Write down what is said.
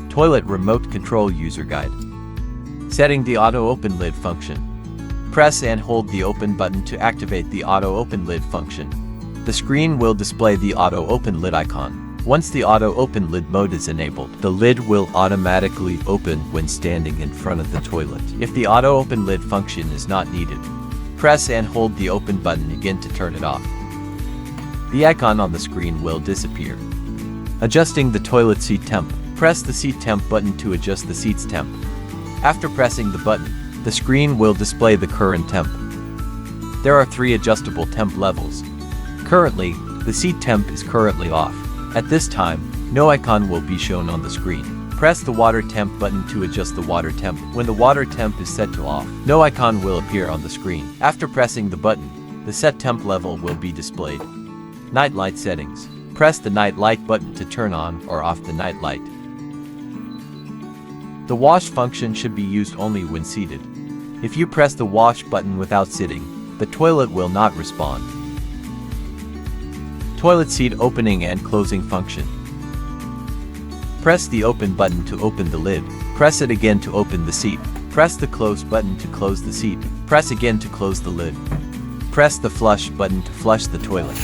Toilet remote control user guide. Setting the auto open lid function. Press and hold the open button to activate the auto open lid function. The screen will display the auto open lid icon. Once the auto open lid mode is enabled, the lid will automatically open when standing in front of the toilet. If the auto open lid function is not needed, press and hold the open button again to turn it off. The icon on the screen will disappear. Adjusting the toilet seat temp. Press the seat temp button to adjust the seat's temp. After pressing the button, the screen will display the current temp. There are 3 adjustable temp levels. Currently, the seat temp is currently off. At this time, no icon will be shown on the screen. Press the water temp button to adjust the water temp. When the water temp is set to off, no icon will appear on the screen. After pressing the button, the set temp level will be displayed. Night light settings. Press the night light button to turn on or off the night light. The wash function should be used only when seated. If you press the wash button without sitting, the toilet will not respond. Toilet seat opening and closing function. Press the open button to open the lid. Press it again to open the seat. Press the close button to close the seat. Press again to close the lid. Press the flush button to flush the toilet.